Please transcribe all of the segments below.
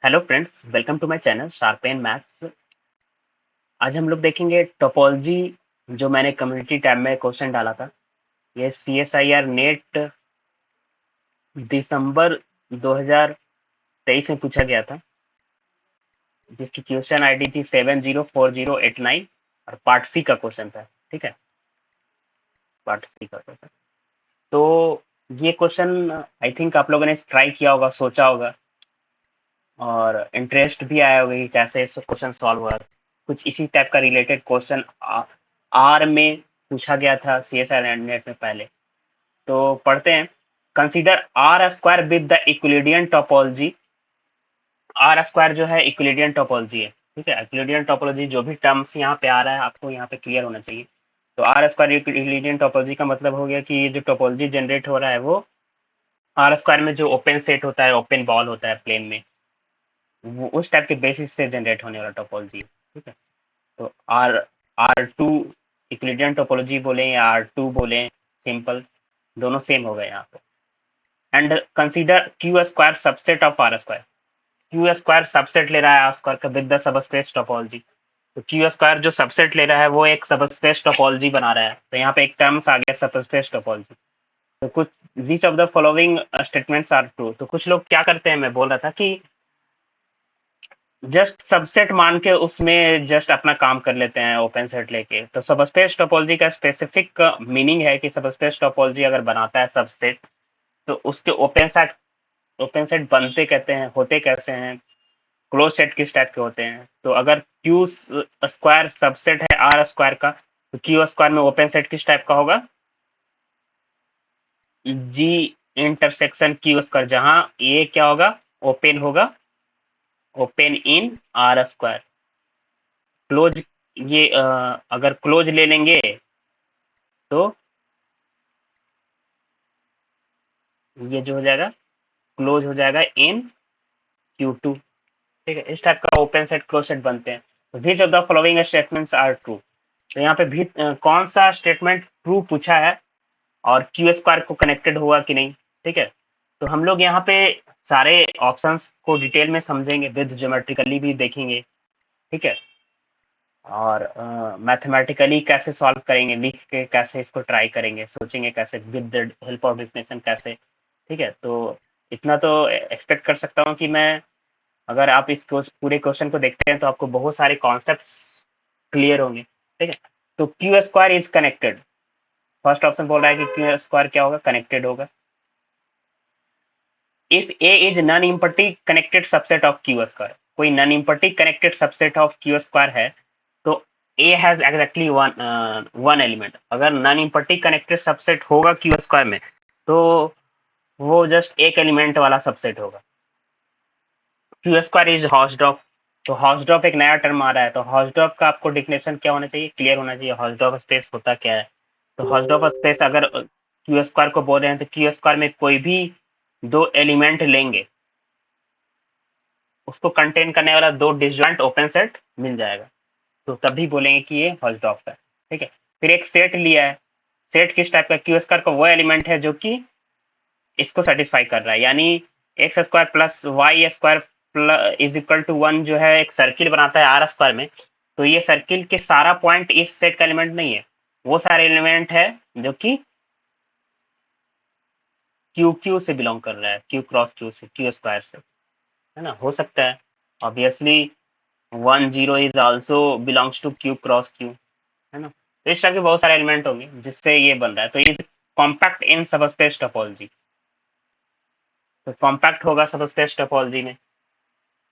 Hello friends, welcome to my channel sharpen maths. आज हम लोग देखेंगे टोपोलॉजी। जो मैंने कम्युनिटी टैब में क्वेश्चन डाला था, ये CSIR नेट दिसंबर 2023 में पूछा गया था, जिसकी क्वेश्चन आईडी थी 704089 और पार्ट सी का क्वेश्चन था। ठीक है, पार्ट सी का क्वेश्चन। तो ये क्वेश्चन आई थिंक आप लोगों ने ट्राई किया होगा, सोचा होगा और इंटरेस्ट भी आया होगा कि कैसे इस क्वेश्चन सॉल्व हुआ। कुछ इसी टाइप का रिलेटेड क्वेश्चन आर में पूछा गया था CSIR नेट में पहले। तो पढ़ते हैं। Consider R square with the Euclidean topology. R square जो है इक्विलिडियन टोपोलॉजी है। ठीक है, इक्विलिडियन टोपोलॉजी जो भी टर्म्स यहाँ पे आ रहा है आपको यहाँ पे क्लियर होना चाहिए। तो आर स्क्वायर इक्विलिडियन टोपोलॉजी का मतलब हो गया कि ये जो टोपोलॉजी जनरेट हो रहा है वो आर स्क्वायर में जो ओपन सेट होता है, ओपन बॉल होता है प्लेन में, वो उस टाइप के बेसिस से जनरेट होने वाला टोपोलॉजी है। ठीक है, तो आर आर टू इक्विलिडियन टोपोलॉजी बोले या R2 बोले, सिंपल दोनों सेम हो गए यहाँ पे। And consider Q square subset of R square. Q square subset ले रहा है आर स्क्वायर का विद द सबस्पेस टोपोलॉजी। तो क्यू स्क्वायर जो सबसेट ले रहा है वो एक सबस्पेस टोपोलॉजी बना रहा है। तो यहाँ पे एक टर्म्स आ गया सबस्पेस टोपोलॉजी। तो कुछ which of the following statements are true. तो कुछ लोग क्या करते हैं, मैं बोल रहा था कि जस्ट सबसेट मान के उसमें जस्ट अपना काम कर लेते हैं ओपन सेट लेके। तो सबस्पेस टोपोलॉजी का स्पेसिफिक मीनिंग है कि सबस्पेस टोपोलॉजी अगर बनाता है सबसेट, तो उसके ओपन सेट बनते कहते हैं, होते कैसे हैं, क्लोज सेट किस टाइप के होते हैं। तो अगर क्यू स्क्वायर सबसेट है आर स्क्वायर का, तो क्यू स्क्वायर में ओपन सेट किस टाइप का होगा, जी इंटरसेक्शन क्यू स्क्वायर, जहां ये क्या होगा, ओपन होगा, open in are square. Close, ये अगर क्लोज ले लेंगे तो ये जो हो जाएगा क्लोज हो जाएगा इन Q2। ठीक है, इस टाइप का ओपन सेट क्लोज सेट बनते हैं। Which of the following statements are true. तो यहाँ पे भी कौन सा स्टेटमेंट ट्रू पूछा है और क्यू स्क्वायर को कनेक्टेड हुआ कि नहीं। ठीक है, तो हम लोग यहाँ पे सारे ऑप्शंस को डिटेल में समझेंगे, विद ज्योमेट्रिकली भी देखेंगे। ठीक है, और मैथमेटिकली कैसे सॉल्व करेंगे, लिख के कैसे इसको ट्राई करेंगे, सोचेंगे कैसे with the help of definition कैसे। ठीक है, तो इतना तो एक्सपेक्ट कर सकता हूँ कि मैं, अगर आप इस पूरे क्वेश्चन को देखते हैं तो आपको बहुत सारे कॉन्सेप्ट्स क्लियर होंगे। ठीक है, तो Q square is connected. First option बोल रहा है कि क्यू स्क्वायर क्या होगा, कनेक्टेड होगा। If A is non empty connected subset of Q square, कोई non empty connected subset of Q square है, तो A has exactly one element. अगर नॉन इम्पटी कनेक्टेड सबसेट होगा क्यू स्क्वायर में, तो वो जस्ट एक एलिमेंट वाला सबसेट होगा। Q square is Hausdorff. तो हॉसडॉफ एक नया टर्म आ रहा है, तो हॉसडॉफ का आपको डिफिनेशन क्या होना चाहिए, क्लियर होना चाहिए। हॉसडॉफ स्पेस होता क्या है। तो हॉसडॉफ स्पेस अगर क्यू स्क्वायर को बोल रहे हैं, तो क्यू स्क्वायर में कोई भी दो एलिमेंट लेंगे, उसको कंटेन करने वाला दो डिसजॉइंट ओपन सेट मिल जाएगा, तो तभी बोलेंगे कि ये हॉसडॉफ है। ठीक है, फिर एक सेट लिया है। सेट किस टाइप का, क्यू स्क्वायर का वो एलिमेंट है जो कि इसको सेटिस्फाई कर रहा है, यानी X square plus Y square is equal to 1 जो है एक सर्किल बनाता है आर स्क्वायर में। तो ये सर्किल के सारा पॉइंट इस सेट का एलिमेंट नहीं है, वो सारे एलिमेंट है जो कि क्यू क्यू से बिलोंग कर रहा है, क्यू क्रॉस क्यू से, क्यू स्क्वायर से, है ना। हो सकता है obviously 1 0 is also belongs to Q cross Q, है ना। तो इस टाइप के बहुत सारे एलिमेंट होंगे जिससे ये बन रहा है। तो ये कॉम्पैक्ट इन सबस्पेस टोपोलॉजी, तो कॉम्पैक्ट होगा सबस्पेस टोपोलॉजी में,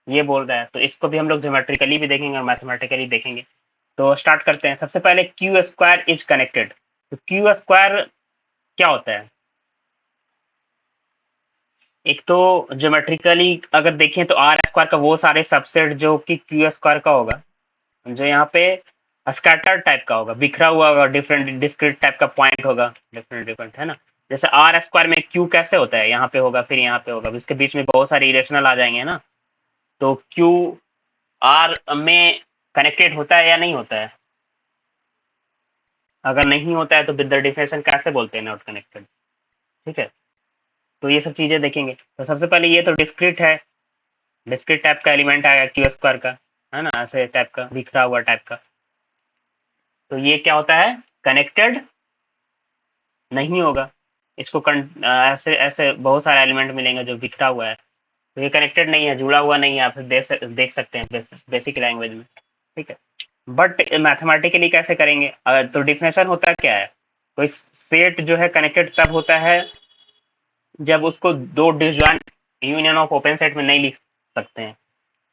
ये बोल रहा है। तो इसको भी हम लोग ज्योमेट्रिकली भी देखेंगे और मैथमेटिकली देखेंगे। तो स्टार्ट करते हैं। सबसे पहले क्यू स्क्वायर इज कनेक्टेड। तो क्यू स्क्वायर क्या होता है, एक तो ज्योमेट्रिकली अगर देखें तो आर स्क्वायर का वो सारे सबसेट जो कि क्यू स्क्वायर का होगा, जो यहाँ पे स्कैटर टाइप का होगा, बिखरा हुआ होगा, डिफरेंट डिस्क्रीट टाइप का पॉइंट होगा, डिफरेंट डिफरेंट, है ना। जैसे आर स्क्वायर में क्यू कैसे होता है, यहाँ पे होगा, फिर यहाँ पे होगा, इसके बीच में बहुत सारे इरेशनल आ जाएंगे ना। तो क्यू आर में कनेक्टेड होता है या नहीं होता है, अगर नहीं होता है तो विद द डिफिनेशन कैसे बोलते हैं नॉट कनेक्टेड। ठीक है, तो ये सब चीजें देखेंगे। तो सबसे पहले ये तो डिस्क्रीट है, डिस्क्रीट टाइप का एलिमेंट आएगा क्यू स्क्वायर का, है ना, ऐसे टाइप का बिखरा हुआ टाइप का। तो ये क्या होता है, कनेक्टेड नहीं होगा। इसको ऐसे ऐसे बहुत सारे एलिमेंट मिलेंगे जो बिखरा हुआ है, तो ये कनेक्टेड नहीं है, जुड़ा हुआ नहीं है, आप देख सकते हैं बेसिक लैंग्वेज में, ठीक है। बट मैथमेटिकली कैसे करेंगे, तो डिफिनेशन होता क्या है, कोई सेट जो है कनेक्टेड तब होता है जब उसको दो disjoint union of open set में नहीं लिख सकते हैं।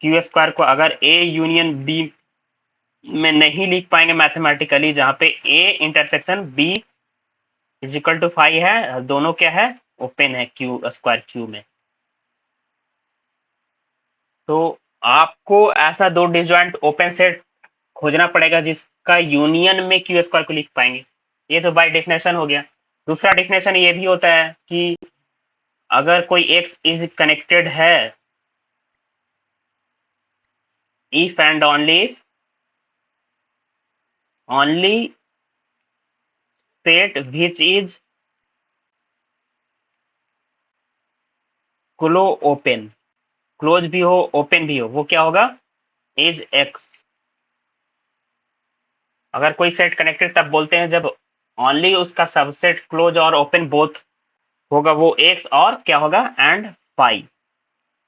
क्यू स्क्वायर को अगर ए यूनियन बी में नहीं लिख पाएंगे मैथमेटिकली, जहां पे A intersection B is equal to 5 है, दोनों क्या है, ओपन है क्यू स्क्वायर क्यू में, तो आपको ऐसा दो डिसजॉइंट ओपन सेट खोजना पड़ेगा जिसका यूनियन में क्यू स्क्वायर को लिख पाएंगे। ये तो बाय डेफिनेशन हो गया। दूसरा डेफिनेशन ये भी होता है कि अगर कोई एक्स इज कनेक्टेड है, if and only set which is close open, close भी हो ओपन भी हो, वो क्या होगा, इज एक्स। अगर कोई सेट कनेक्टेड तब बोलते हैं जब ओनली उसका सबसेट क्लोज और ओपन बोथ होगा, वो एक्स और क्या होगा, एंड फाई,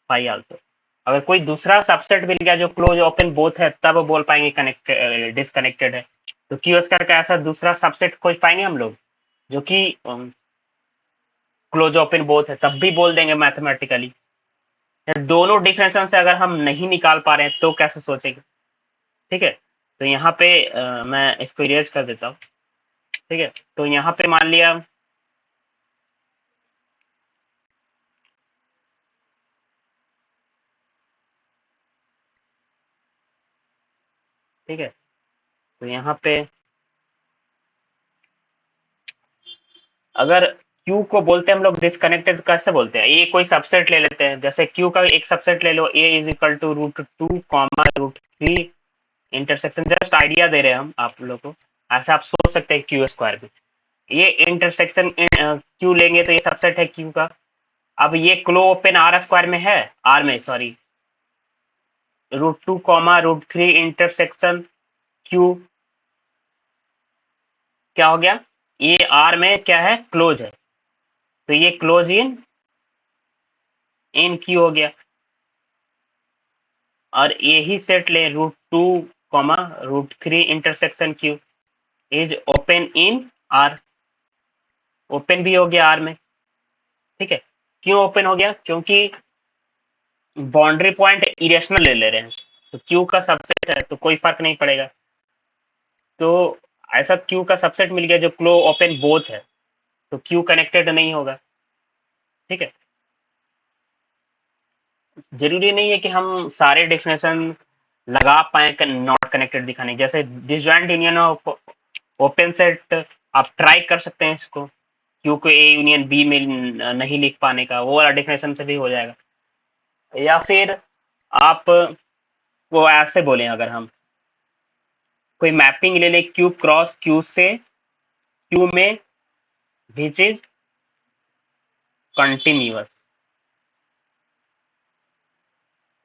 फाई आल्सो। अगर कोई दूसरा सबसेट मिल गया जो क्लोज ओपन बोथ है, तब बोल पाएंगे कनेक्ट डिसकनेक्टेड है। तो क्यू स्क्वायर का ऐसा दूसरा सबसेट खोज पाएंगे हम लोग जो कि क्लोज ओपन बोथ है, तब भी बोल देंगे मैथमेटिकली। दोनों डिफरेंशन से अगर हम नहीं निकाल पा रहे हैं तो कैसे सोचेंगे, ठीक है। तो यहाँ पे मैं इसको इरेज कर देता हूँ, ठीक है। तो यहाँ पे मान लिया, ठीक है, तो यहाँ पे अगर Q को बोलते हैं हम लोग डिसकनेक्टेड, कैसे बोलते हैं, ये कोई सबसेट ले लेते हैं, जैसे Q का एक सबसेट ले लो, A is equal to √2 comma √3 intersection, just idea दे रहे हैं हम आप लोग को, ऐसा आप सोच सकते हैं क्यू स्क्वायर में। ये इंटरसेक्शन Q लेंगे तो ये सबसेट है Q का। अब ये क्लो ओपन R स्क्वायर में है, R में सॉरी, √2 कॉमा √3 इंटरसेक्शन Q क्या हो गया, ये R में क्या है, क्लोज है, तो ये क्लोज इन Q हो गया। और यही सेट ले √2 comma √3 intersection Q is open in R, open भी हो गया आर में, ठीक है। क्यों ओपन हो गया, क्योंकि बाउंड्री पॉइंट इरेशनल ले ले रहे हैं, तो क्यू का सबसेट है तो कोई फर्क नहीं पड़ेगा। तो ऐसा क्यू का सबसेट मिल गया जो क्लो ओपन बोथ है, तो क्यू कनेक्टेड नहीं होगा, ठीक है। जरूरी नहीं है कि हम सारे डेफिनेशन लगा पाए नॉट कनेक्टेड दिखाने, जैसे disjoint union of open set आप ट्राई कर सकते हैं इसको, क्यू को ए यूनियन बी में नहीं लिख पाने का, वो वाला डेफिनेशन से भी हो जाएगा। या फिर आप वो ऐसे बोले, अगर हम कोई मैपिंग ले ले क्यू क्रॉस क्यू से क्यू में विच इज कंटिन्यूअस,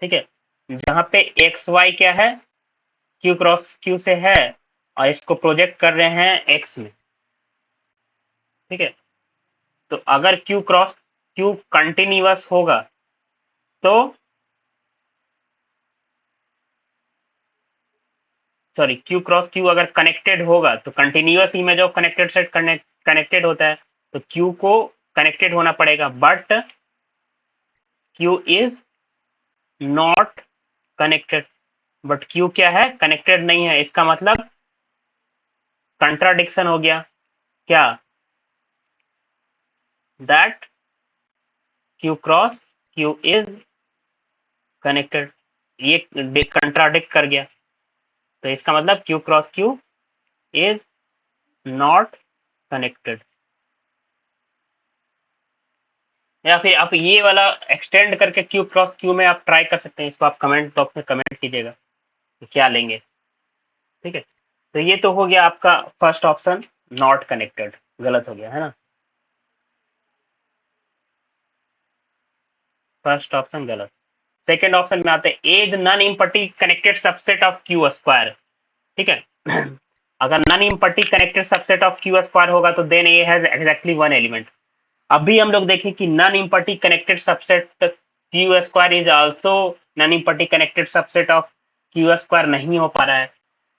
ठीक है, जहां पे एक्स वाई क्या है, क्यू क्रॉस क्यू से है, और इसको प्रोजेक्ट कर रहे हैं एक्स में, ठीक है। तो अगर क्यू क्रॉस क्यू कंटिन्यूअस होगा तो, सॉरी, क्यू क्रॉस क्यू अगर कनेक्टेड होगा तो continuous image of connected set connected होता है, तो क्यू को कनेक्टेड होना पड़ेगा, but Q is not connected, but Q क्या है, कनेक्टेड नहीं है, इसका मतलब कंट्राडिक्शन हो गया क्या, that Q cross Q is connected, ये कंट्राडिक्ट कर गया, तो इसका मतलब Q cross Q is not connected. या फिर आप ये वाला एक्सटेंड करके क्यू क्रॉस क्यू में आप ट्राई कर सकते हैं, इसको आप कमेंट बॉक्स में कमेंट कीजिएगा कि क्या लेंगे, ठीक है। तो ये तो हो गया आपका फर्स्ट ऑप्शन, नॉट कनेक्टेड, गलत हो गया है ना, फर्स्ट ऑप्शन गलत। सेकेंड ऑप्शन में आते हैं A is non empty connected subset of Q square, ठीक है। अगर non empty connected subset of Q square होगा तो then A has exactly one element. अभी हम लोग देखें कि non empty connected subset Q square is also non empty connected subset of Q square नहीं हो पा रहा है,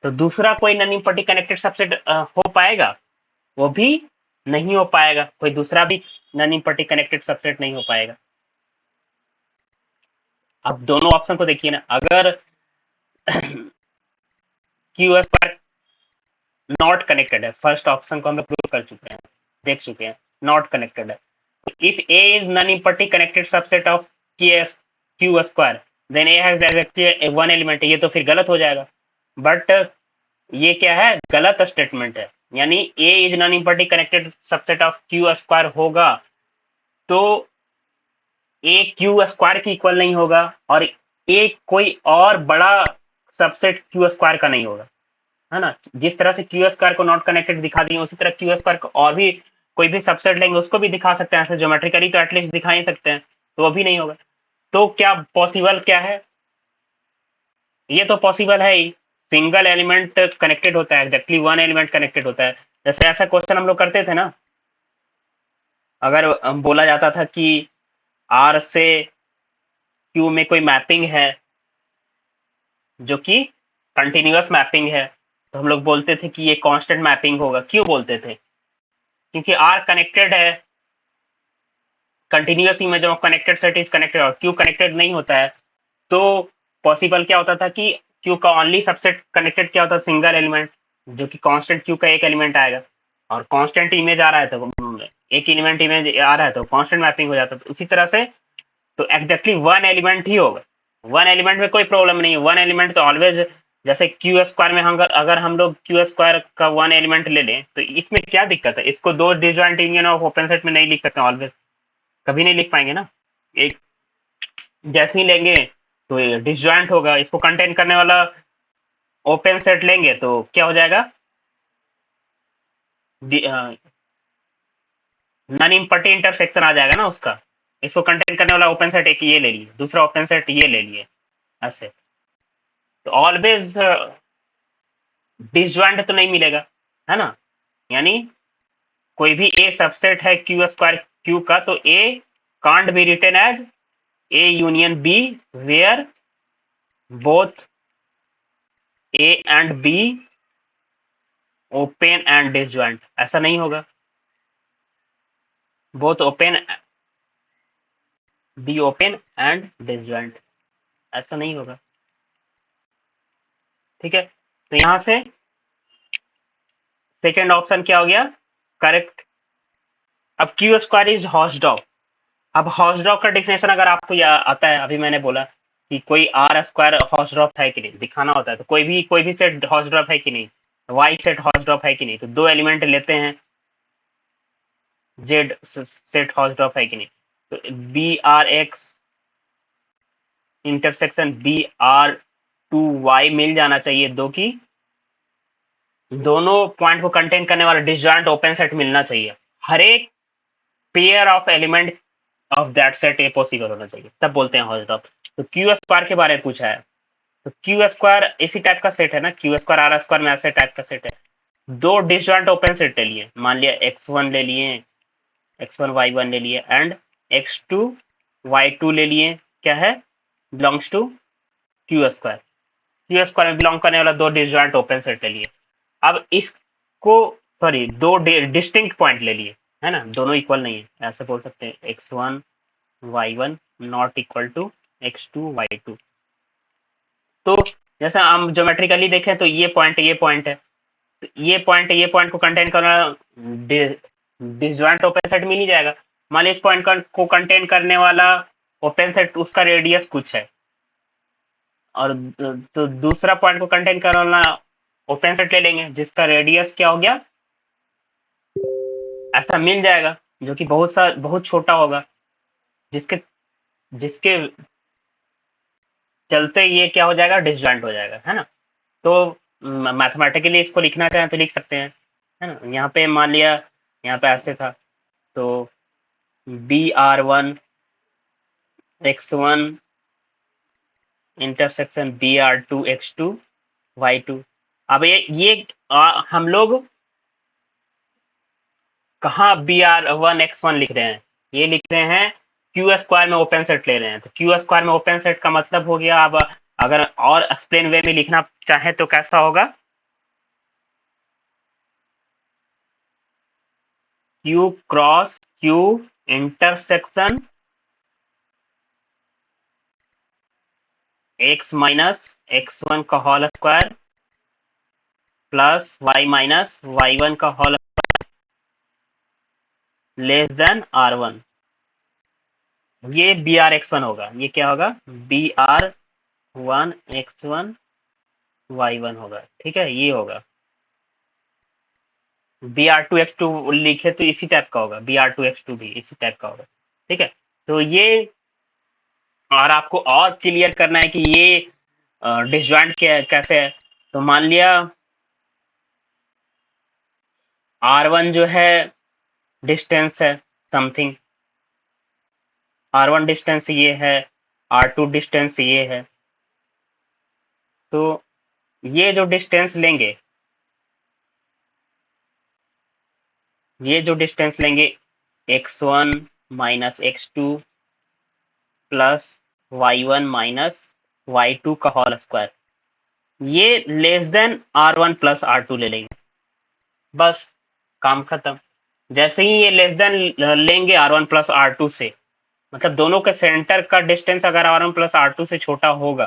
तो दूसरा कोई नॉन इम्पटी कनेक्टेड सबसेट हो पाएगा? वो भी नहीं हो पाएगा, कोई दूसरा भी नॉन इम्पटी कनेक्टेड सबसेट नहीं हो पाएगा। अब दोनों ऑप्शन को देखिए ना, अगर क्यू स्क्वायर नॉट कनेक्टेड है, फर्स्ट ऑप्शन को हम लोग प्रूव कर चुके हैं, देख चुके हैं, नॉट कनेक्टेड है। If A is non empty connected subset of Q square then A has exactly one element, ये तो फिर गलत हो जाएगा। बट ये क्या है, गलत स्टेटमेंट है, यानी A is non empty connected subset of Q square होगा तो ए क्यू स्क्वायर की इक्वल नहीं होगा और ए कोई और बड़ा सबसेट क्यू स्क्वायर का नहीं होगा, है ना। जिस तरह से क्यू स्क्वायर को नॉट कनेक्टेड दिखा दिए उसी तरह क्यू स्क्वायर को और भी कोई भी सबसेट लेंगे उसको भी दिखा सकते हैं, ऐसे ज्योमेट्रिकली तो एटलीस्ट दिखा ही सकते हैं, तो वो भी नहीं होगा। तो क्या पॉसिबल क्या है, ये तो पॉसिबल है ही, सिंगल एलिमेंट कनेक्टेड होता है, एग्जैक्टली वन एलिमेंट कनेक्टेड होता है। जैसे ऐसा क्वेश्चन हम लोग करते थे ना, अगर बोला जाता था कि आर से क्यू में कोई मैपिंग है जो कि कंटिन्यूअस मैपिंग है, तो हम लोग बोलते थे कि ये कांस्टेंट मैपिंग होगा। क्यों बोलते थे? क्योंकि आर कनेक्टेड है, continuous image of connected set is connected, और क्यू कनेक्टेड नहीं होता है, तो पॉसिबल क्या होता था कि क्यू का ओनली सबसेट कनेक्टेड क्या होता है, सिंगल एलिमेंट, जो कि कांस्टेंट क्यू का एक एलिमेंट आएगा, और कांस्टेंट इमेज आ रहा है तो एक एलिमेंट इमेज आ रहा है तो कांस्टेंट मैपिंग हो जाता है। तो उसी तरह से तो एग्जैक्टली वन एलिमेंट ही होगा, वन एलिमेंट में कोई प्रॉब्लम नहीं है, वन एलिमेंट तो ऑलवेज, जैसे क्यू स्क्वायर में हम अगर हम लोग क्यू स्क्वायर का वन एलिमेंट ले लें तो इसमें क्या दिक्कत है, इसको दो disjoint union of open set में नहीं लिख सकते ऑलवेज, कभी नहीं लिख पाएंगे ना। एक जैसे ही लेंगे तो ये डिसजॉइंट होगा, इसको कंटेन करने वाला ओपन सेट लेंगे तो क्या हो जाएगा, नॉन इम्पटी इंटरसेक्शन आ जाएगा ना उसका। इसको कंटेन करने वाला ओपन सेट एक ये ले लिए, दूसरा ओपन सेट ये ले लिए, ऐसे तो ऑलवेज डिसजॉइंट तो नहीं मिलेगा, है ना। यानी कोई भी ए सबसेट है क्यू स्क्वायर क्यू का, तो A can't be written as A union B where both A and B open and disjoint, ऐसा नहीं होगा। Both open B open and disjoint, ऐसा नहीं होगा, ठीक है। तो यहां से सेकेंड ऑप्शन क्या हो गया, करेक्ट। अब क्यू स्क्वायर इज हॉस्डॉग। अब हॉस्डॉग का डिफिनेशन अगर आपको आता है, अभी मैंने बोला कि कोई आर स्क्वायर हॉस्डॉग है कि नहीं दिखाना होता है, तो कोई भी सेट हॉस्डॉग है कि नहीं, वाई सेट हॉस्डॉग है कि नहीं, तो दो एलिमेंट लेते हैं, जेड सेट हॉस्डॉग है कि नहीं, तो B R X intersection B R two Y मिल जाना चाहिए, दो की दोनों पॉइंट को कंटेन करने वाला डिसजॉइंट ओपन सेट मिलना चाहिए, हर एक pair of element of that set ये पॉसिबल होना चाहिए, तब बोलते हैं हॉस्डॉग। तो क्यू स्क्वायर के बारे में पूछा है, तो क्यू स्क्वायर इसी टाइप का सेट है ना, क्यू स्क्वायर आर स्क्वायर में ऐसे टाइप का सेट है, दो डिसजॉइंट ओपन सेट ले लिए, मान लिया x1 ले लिए, x1 y1 ले लिए एंड x2 y2 ले लिए, क्या है, belongs to Q square, Q square में बिलोंग करने वाला दो डिसजॉइंट ओपन सेट ले लिए। अब इसको सॉरी दो डिस्टिंक्ट पॉइंट ले लिए, है ना, दोनों इक्वल नहीं है, ऐसे बोल सकते हैं x1 y1 not equal to x2 y2। तो जैसे हम ज्योमेट्रिकली देखें तो ये पॉइंट है, तो ये पॉइंट को कंटेन करना डिसजॉइंट ओपन सेट मिल ही जाएगा। मान लीजिए इस पॉइंट को कंटेन करने वाला ओपन सेट उसका रेडियस कुछ है, और तो दूसरा पॉइंट को कंटेन करने वाला ओपन सेट ले लेंगे जिसका रेडियस क्या हो गया, ऐसा मिल जाएगा, जो कि बहुत छोटा होगा, जिसके जिसके चलते ये क्या हो जाएगा, डिसजॉइंट हो जाएगा, है ना। तो मैथमेटिकली इसको लिखना चाहें तो लिख सकते हैं, है ना। यहाँ पे मान लिया यहाँ पे ऐसे था, तो B R one X one intersection Br2x2 y2। अब ये हम लोग कहाँ Br1x1 लिख रहे हैं, ये लिख रहे हैं क्यू स्क्वायर में ओपन सेट ले रहे हैं। तो क्यू स्क्वायर में ओपन सेट का मतलब हो गया, अब अगर और एक्सप्लेन वे में लिखना चाहे तो कैसा होगा, Q cross Q intersection x minus x1 का whole square plus y minus y1 का होल लेस देन r1। ये Br(x1) होगा, ये क्या होगा, Br(1x1 y1) होगा। ठीक है, ये होगा। Br2x2 लिखे तो इसी टाइप का होगा, Br2x2 भी इसी टाइप का होगा। ठीक है, तो ये, और आपको और क्लियर करना है कि ये डिसजॉइंट कैसे है, तो मान लिया R1 जो है डिस्टेंस है समथिंग, R1 डिस्टेंस ये है, R2 डिस्टेंस ये है। तो ये जो डिस्टेंस लेंगे, ये जो डिस्टेंस लेंगे x1 minus x2 plus y1 minus y2 का होल स्क्वायर, ये less than R1 plus R2 ले लेंगे, बस काम खत्म। जैसे ही ये लेस देन लेंगे R1 प्लस R2 से, मतलब दोनों के सेंटर का डिस्टेंस अगर R1 प्लस R2 से छोटा होगा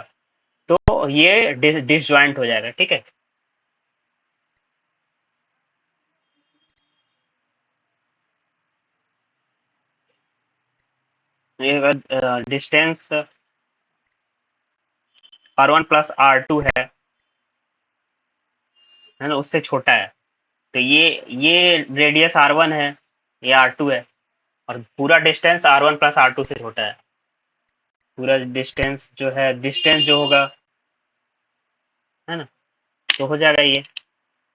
तो ये डिसजॉइंट हो जाएगा। ठीक है, ये अगर डिस्टेंस R1 प्लस R2 है ना, उससे छोटा है, तो ये रेडियस R1 है, ये R2 है, और पूरा डिस्टेंस R1 प्लस R2 से छोटा है। पूरा डिस्टेंस जो है, डिस्टेंस जो होगा, है ना, तो हो जाएगा ये,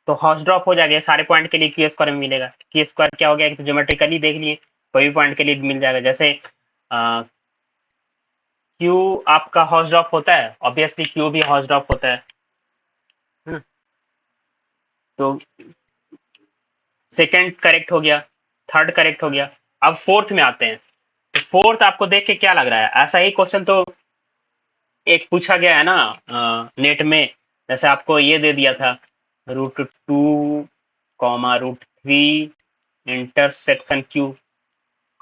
तो हॉर्स ड्रॉप हो जाएगा, सारे पॉइंट के लिए क्यू स्क्वायर में मिलेगा। क्यू स्क्वायर क्या हो गया, तो ज्योमेट्रिकली देख लिए, कोई भी पॉइंट के लिए मिल जाएगा। जैसे क्यू आपका हॉर्स ड्रॉप होता है, ऑब्वियसली क्यू भी हॉर्स ड्रॉप होता है ना। तो सेकंड करेक्ट हो गया, थर्ड करेक्ट हो गया। अब फोर्थ में आते हैं, तो फोर्थ आपको देख के क्या लग रहा है, ऐसा ही क्वेश्चन तो एक पूछा गया है ना नेट में। जैसे आपको ये दे दिया था, √2 कॉमा √3 इंटरसेक्शन क्यू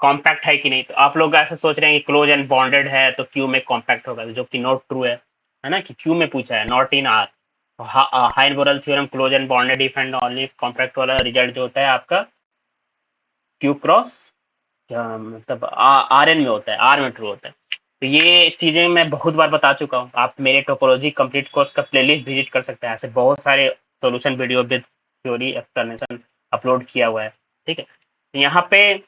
कॉम्पैक्ट है कि नहीं। तो आप लोग ऐसे सोच रहे हैं कि क्लोज एंड बॉन्डेड है तो क्यू में कॉम्पैक्ट होगा, जो कि नॉट ट्रू है ना, कि क्यू में पूछा है, not in R. Heine Borel theorem close and bounded if and only compact वाला रिजल्ट जो होता है आपका क्यू क्रॉस मतलब आर एन में होता है, आर में ट्रू होता है। तो ये चीजें मैं बहुत बार बता चुका हूँ, आप मेरे टोपोलॉजी कंप्लीट कोर्स का प्लेलिस्ट विजिट कर सकते हैं, ऐसे बहुत सारे solution video with theory explanation upload किया हुआ है। ठीक है, तो यहाँ पे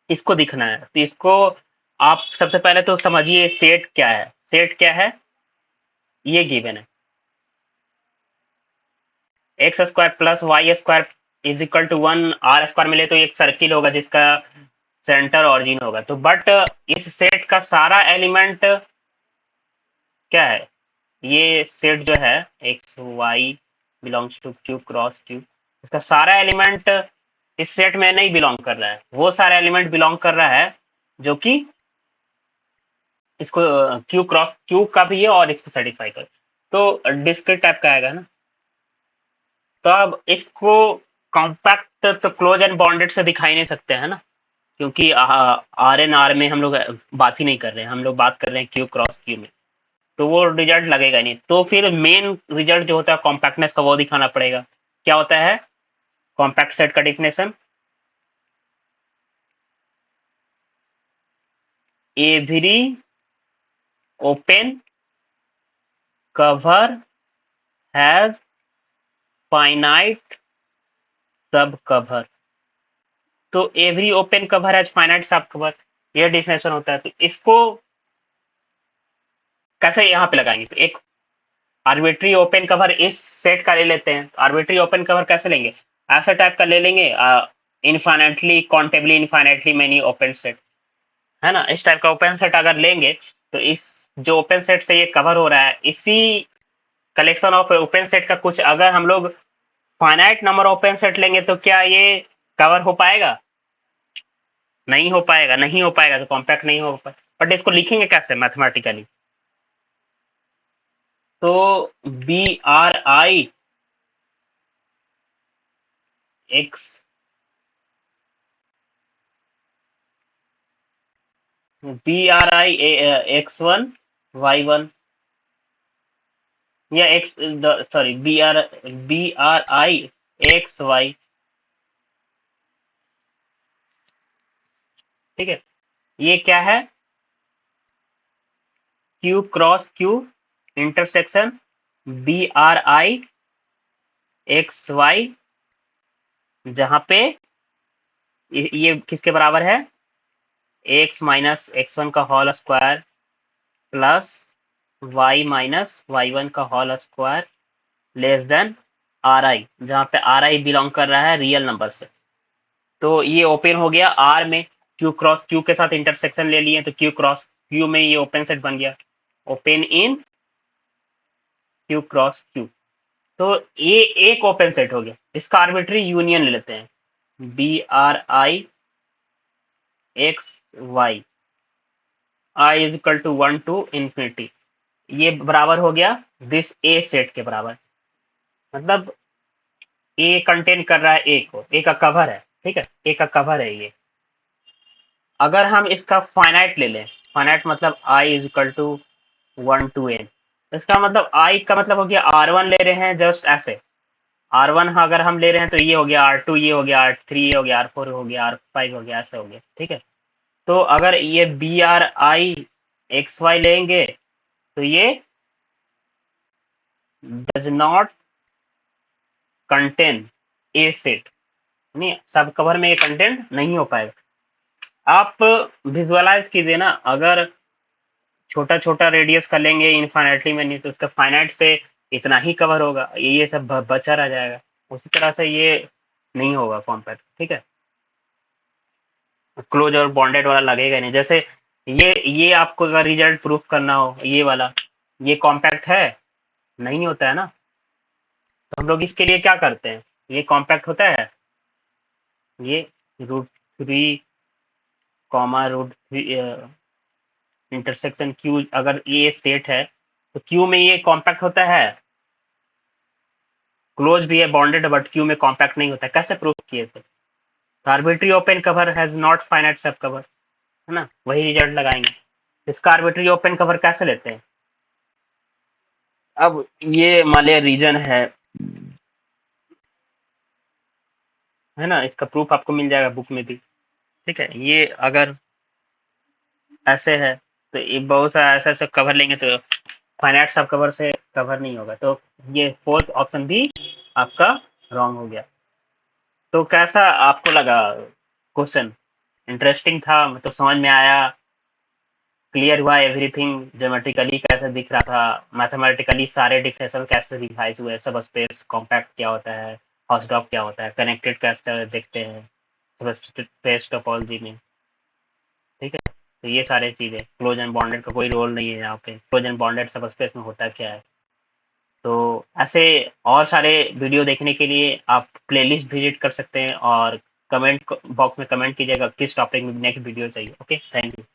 इसको दिखना है, तो इसको आप सबसे पहले तो समझिए सेट क्या है। सेट क्या है, ये गिवन है, X square plus Y square is equal to 1 R square मिले तो एक सर्किल होगा जिसका सेंटर ऑरिजिन होगा। तो बट इस सेट का सारा एलिमेंट क्या है, ये सेट जो है X Y belongs to Q cross Q, इसका सारा एलिमेंट इस सेट में नहीं बिलोंग कर रहा है, वो सारा एलिमेंट बिलोंग कर रहा है जो कि इसको क्यू क्रॉस क्यू का भी है और इसको सेटिस्फाई कर, तो डिस्क्रीट टाइप का आएगा ना। तो अब इसको कॉम्पैक्ट तो क्लोज एंड बॉन्डेड से दिखाई नहीं सकते हैं ना, क्योंकि आर एन आर में हम लोग बात ही नहीं कर रहे हैं, हम लोग बात कर रहे हैं क्यू क्रॉस क्यू में, तो वो रिजल्ट लगेगा नहीं। तो फिर मेन रिजल्ट जो होता है कॉम्पैक्टनेस का, वो दिखाना पड़ेगा। क्या होता है कॉम्पैक्ट सेट का definition, every open cover has finite सब कवर। तो every open cover has finite सब कवर, ये डिफिनेशन होता है। तो इसको कैसे यहाँ पे लगाएंगे, तो एक आर्बिट्री ओपन कवर इस सेट का ले लेते हैं। आर्बिट्री ओपन कवर कैसे लेंगे, ऐसा टाइप का ले लेंगे, infinitely countably infinitely many open set, है ना, इस टाइप का ओपन सेट अगर लेंगे तो इस जो ओपन सेट से ये कवर हो रहा है, इसी कलेक्शन ऑफ ओपन सेट का कुछ अगर हम लोग फाइनाइट नंबर ओपन सेट लेंगे तो क्या ये कवर हो पाएगा? नहीं हो पाएगा, नहीं हो पाएगा तो कॉम्पैक्ट नहीं हो पाएगा। बट इसको लिखेंगे कैसे मैथमेटिकली? तो B R I X B R I X one Y one या X sorry B R I X Y, ठीक है। ये क्या है? Q cross Q intersection B R I X Y, जहां पे ये किसके बराबर है? एक्स माइनस एक्स वन का whole square plus Y minus Y one का whole square less than R I, जहां पे आर आई बिलोंग कर रहा है रियल नंबर से। तो ये ओपन हो गया आर में, क्यू क्रॉस क्यू के साथ इंटरसेक्शन ले लिए तो क्यू क्रॉस क्यू में ये ओपन सेट बन गया, open in Q cross Q. तो ये एक ओपन सेट हो गया। इसका आर्बिट्री यूनियन ले लेते हैं, B R I X Y I is equal to 1 to infinity, ये बराबर हो गया दिस ए सेट के बराबर। मतलब ए कंटेन कर रहा है ए को, ए का कवर है, ठीक है, ए का कवर है ये। अगर हम इसका फाइनाइट ले लें, फाइनाइट मतलब I is equal to 1 to N, इसका मतलब आई का मतलब हो गया आर वन ले रहे हैं जस्ट ऐसे, आर वन अगर हम ले रहे हैं तो ये हो गया आर टू, ये हो गया आर थ्री, ये हो गया आर फोर, हो गया आर फाइव, हो गया ऐसे हो गया, ठीक है। तो अगर ये B R I X Y लेंगे तो ये does not contain a set, नहीं सब कवर में ये कंटेंट नहीं हो पाएगा। आप विजुअलाइज कीजिए ना, अगर छोटा छोटा रेडियस का लेंगे इनफाइनाइटली में, नहीं तो उसका फाइनाइट से इतना ही कवर होगा, ये सब बचा रह जाएगा। उसी तरह से ये नहीं होगा कॉम्पैक्ट, ठीक है। क्लोज और बॉन्डेड वाला लगेगा नहीं। जैसे ये आपको अगर रिजल्ट प्रूफ करना हो, ये वाला ये कॉम्पैक्ट है, नहीं होता है ना, तो हम लोग इसके लिए क्या करते हैं, ये कॉम्पैक्ट होता है, ये √3 कॉमा √3 इंटरसेक्शन क्यू, अगर ये सेट है तो क्यू में ये कॉम्पैक्ट होता है, क्लोज भी है बॉन्डेड, बट क्यू में कॉम्पैक्ट नहीं होता है। कैसे प्रूफ किए थे? Arbitrary open cover has not finite सब कवर, है ना, वही रिजल्ट लगाएंगे। इसका आर्बिट्री ओपन कवर कैसे लेते हैं? अब ये मान लिया रीजन है ना, इसका प्रूफ आपको मिल जाएगा बुक में भी, ठीक है। ये अगर ऐसे है तो ये बहुत सारा ऐसा ऐसा कवर लेंगे तो फाइनाइट सब कवर से कवर नहीं होगा, तो ये फोर्थ ऑप्शन भी आपका रॉन्ग हो गया। तो कैसा आपको लगा क्वेश्चन? इंटरेस्टिंग था, मतलब समझ में आया, क्लियर हुआ एवरीथिंग, ज्योमेट्रिकली कैसे दिख रहा था, मैथमेटिकली सारे डिफरेंशियल कैसे दिखाई हुए, सब स्पेस कॉम्पैक्ट क्या होता है, हाउसडॉग क्या होता है, कनेक्टेड कैसे देखते हैं सब स्पेस टोपोलॉजी में, ठीक है। तो ये सारे चीजें, क्लोज एंड बॉन्डेड का कोई रोल नहीं है यहाँ पे, क्लोज एंड बॉन्डेड सब स्पेस में होता क्या है। तो ऐसे और सारे वीडियो देखने के लिए आप प्लेलिस्ट विजिट कर सकते हैं, और कमेंट बॉक्स में कमेंट कीजिएगा किस टॉपिक में नेक्स्ट वीडियो चाहिए। Okay, thank you.